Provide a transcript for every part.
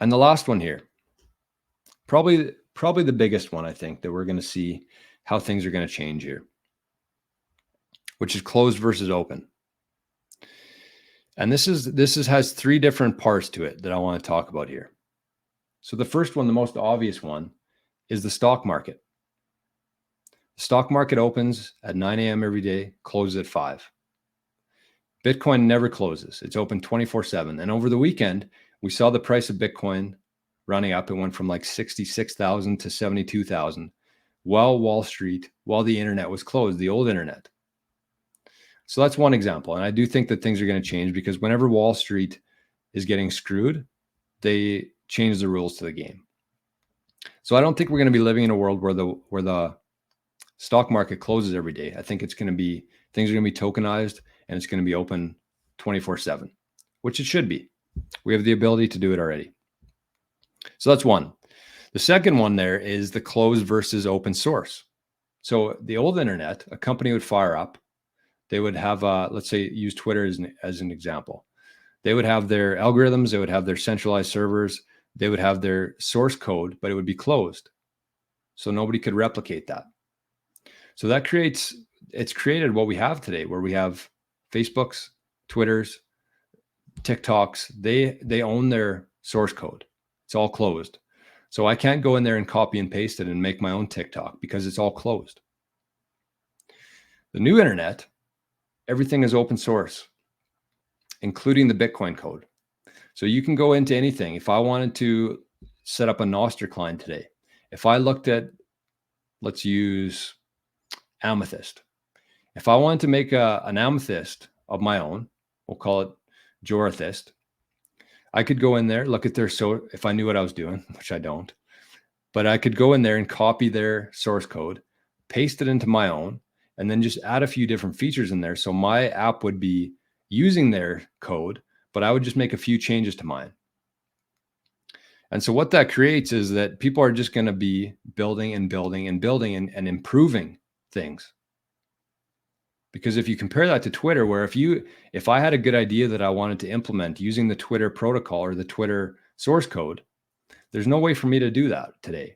And the last one here, probably the biggest one, I think, that we're going to see how things are going to change here, which is closed versus open. And this has three different parts to it that I want to talk about here. So the first one, the most obvious one, is the stock market. The stock market opens at 9 a.m. every day, closes at 5. Bitcoin never closes. It's open 24/7. And over the weekend, we saw the price of Bitcoin running up. It went from like 66,000 to 72,000 while the internet was closed, the old internet. So that's one example. And I do think that things are going to change, because whenever Wall Street is getting screwed, they change the rules to the game. So I don't think we're going to be living in a world where the stock market closes every day. I think things are going to be tokenized, and it's going to be open 24/7, which it should be. We have the ability to do it already. So that's one. The second one there is the closed versus open source. So the old internet, a company would fire up. They would have, let's say, use Twitter as an example. They would have their algorithms. They would have their centralized servers. They would have their source code, but it would be closed. So nobody could replicate that. So it's created what we have today, where we have Facebooks, Twitters, TikToks. They own their source code. It's all closed. So I can't go in there and copy and paste it and make my own TikTok, because it's all closed. The new internet, everything is open source, including the Bitcoin code. So you can go into anything. If I wanted to set up a nostr client today, if I looked at, let's use Amethyst. If I wanted to make an Amethyst of my own, we'll call it Jorathist, I could go in there, look at if I knew what I was doing, which I don't, but I could go in there and copy their source code, paste it into my own, and then just add a few different features in there. So my app would be using their code, but I would just make a few changes to mine. And so what that creates is that people are just going to be building and building and building and improving things. Because if you compare that to Twitter, where if I had a good idea that I wanted to implement using the Twitter protocol or the Twitter source code, there's no way for me to do that today.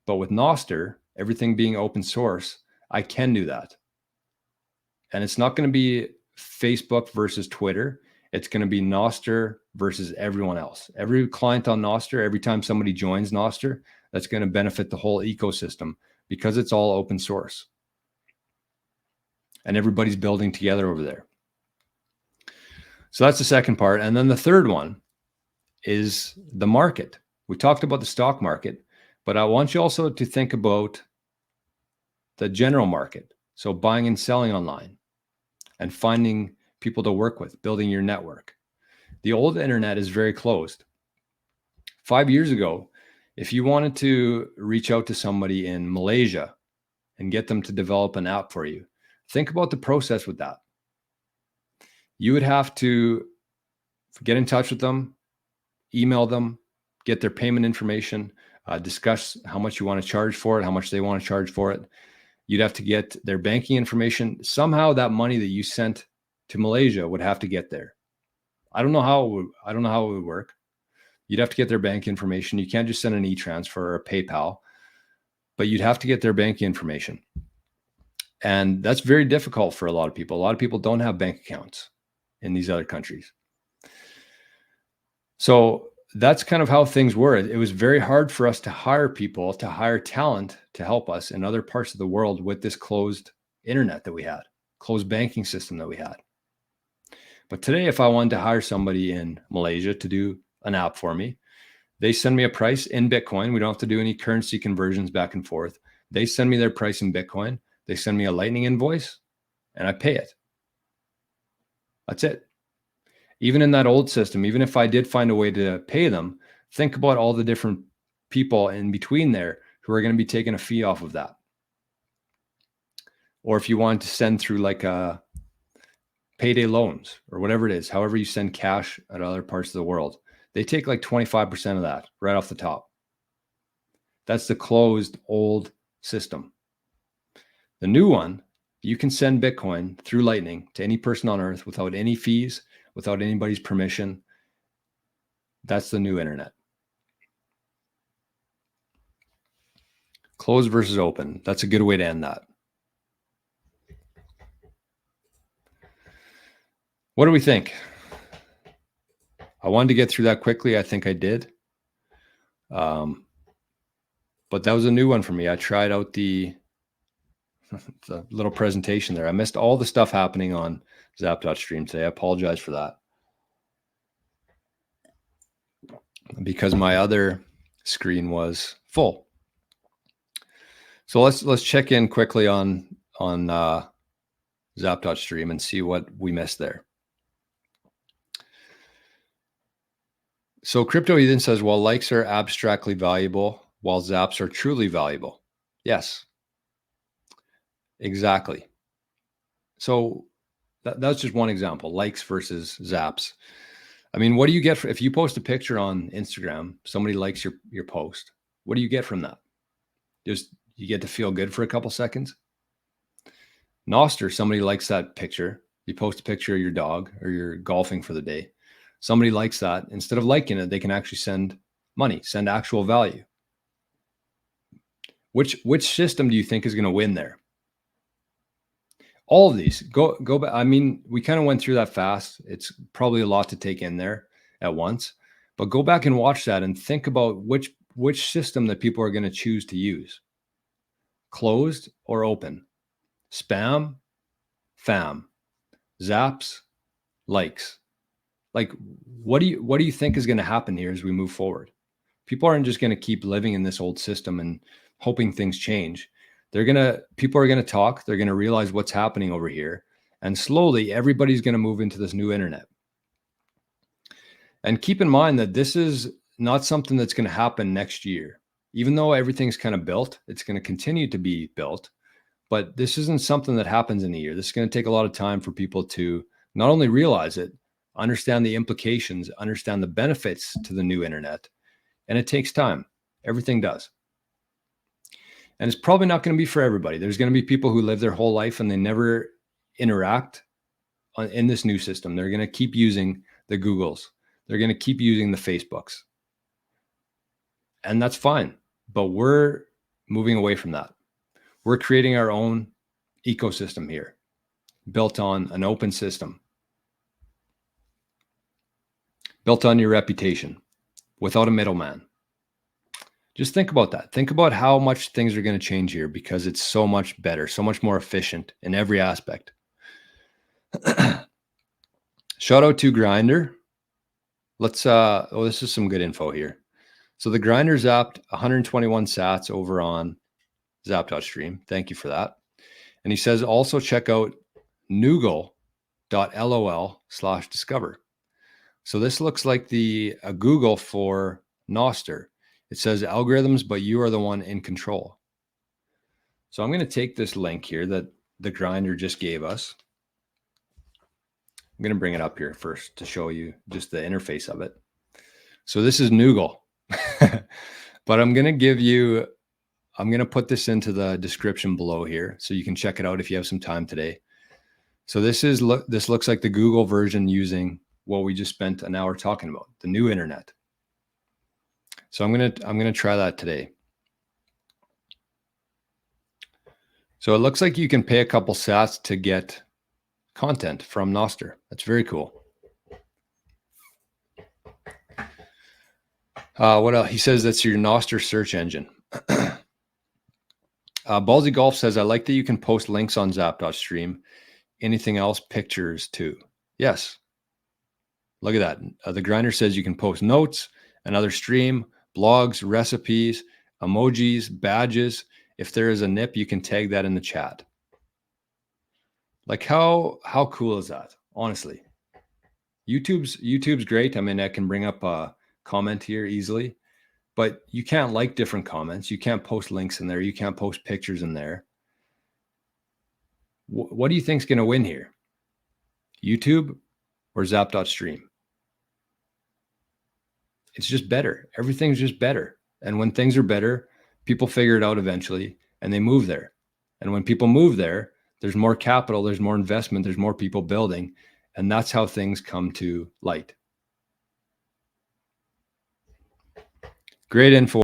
But with Nostr, everything being open source, I can do that. And it's not going to be Facebook versus Twitter. It's going to be Nostr versus everyone else. Every client on Nostr, every time somebody joins Nostr, that's going to benefit the whole ecosystem, because it's all open source. And everybody's building together over there. So that's the second part. And then the third one is the market. We talked about the stock market, but I want you also to think about the general market. So buying and selling online and finding people to work with, building your network. The old internet is very closed. 5 years ago, if you wanted to reach out to somebody in Malaysia and get them to develop an app for you, think about the process with that. You would have to get in touch with them, email them, get their payment information, discuss how much you want to charge for it, how much they want to charge for it. You'd have to get their banking information. Somehow that money that you sent to Malaysia would have to get there. I don't know how it would work. You'd have to get their bank information. You can't just send an e-transfer or a PayPal, but you'd have to get their banking information. And that's very difficult for a lot of people. A lot of people don't have bank accounts in these other countries. So that's kind of how things were. It was very hard for us to hire people, to hire talent to help us in other parts of the world with this closed internet that we had, closed banking system that we had. But today, if I wanted to hire somebody in Malaysia to do an app for me, they send me a price in Bitcoin. We don't have to do any currency conversions back and forth. They send me their price in Bitcoin. They send me a Lightning invoice and I pay it. That's it. Even in that old system, even if I did find a way to pay them, think about all the different people in between there who are going to be taking a fee off of that. Or if you want to send through like a payday loans or whatever it is, however you send cash at other parts of the world, they take like 25% of that right off the top. That's the closed old system. The new one, you can send Bitcoin through Lightning to any person on earth without any fees, without anybody's permission. That's the new internet. Close versus open. That's a good way to end that. What do we think? I wanted to get through that quickly. I think I did. But that was a new one for me. I tried out the little presentation there. I missed all the stuff happening on Zap.stream today. I apologize for that. Because my other screen was full. So let's check in quickly on Zap.stream and see what we missed there. So Crypto Ethan says, while likes are abstractly valuable, while zaps are truly valuable. Yes, exactly. So that's just one example, likes versus zaps. I mean, what do you get if you post a picture on Instagram, somebody likes your post? What do you get from that? Just you get to feel good for a couple seconds. Nostr, somebody likes that picture. You post a picture of your dog or you're golfing for the day. Somebody likes that. Instead of liking it, they can actually send money, send actual value. Which system do you think is going to win there? All of these. Go back. I mean, we kind of went through that fast. It's probably a lot to take in there at once. But go back and watch that and think about which system that people are going to choose to use. Closed or open? Spam, fam, zaps, likes. Like, what do you think is going to happen here as we move forward? People aren't just going to keep living in this old system and hoping things change. People are going to talk. They're going to realize what's happening over here. And slowly, everybody's going to move into this new internet. And keep in mind that this is not something that's going to happen next year. Even though everything's kind of built, it's going to continue to be built. But this isn't something that happens in a year. This is going to take a lot of time for people to not only realize it, understand the implications, understand the benefits to the new internet. And it takes time. Everything does. And it's probably not going to be for everybody. There's going to be people who live their whole life and they never interact in this new system. They're going to keep using the Googles. They're going to keep using the Facebooks. And that's fine. But we're moving away from that. We're creating our own ecosystem here, built on an open system, built on your reputation, without a middleman. Just think about that. Think about how much things are going to change here because it's so much better, so much more efficient in every aspect. Shout out to Grindr. Let's, this is some good info here. So the Grindr zapped 121 sats over on Zap.stream. Thank you for that. And he says, also check out noogle.lol/discover. So this looks like a Google for Nostr. It says algorithms, but you are the one in control. So I'm going to take this link here that the Grindr just gave us. I'm going to bring it up here first to show you just the interface of it. So this is Noogle, but I'm going to put this into the description below here so you can check it out if you have some time today. So this looks like the Google version using what we just spent an hour talking about, the new internet. So I'm going to try that today. So it looks like you can pay a couple sats to get content from Nostr. That's very cool. What else? He says that's your Nostr search engine. Ballsy Golf says, I like that you can post links on Zap.stream. Anything else? Pictures too. Yes. Look at that. The Grindr says you can post notes, another stream, blogs, recipes, emojis, badges. If there is a nip, you can tag that in the chat. Like how cool is that? Honestly, YouTube's great. I mean, I can bring up a comment here easily, but you can't like different comments. You can't post links in there. You can't post pictures in there. What do you think is going to win here? YouTube or Zap.stream? It's just better. Everything's just better. And when things are better, people figure it out eventually and they move there. And when people move there, there's more capital, there's more investment, there's more people building. And that's how things come to light. Great info.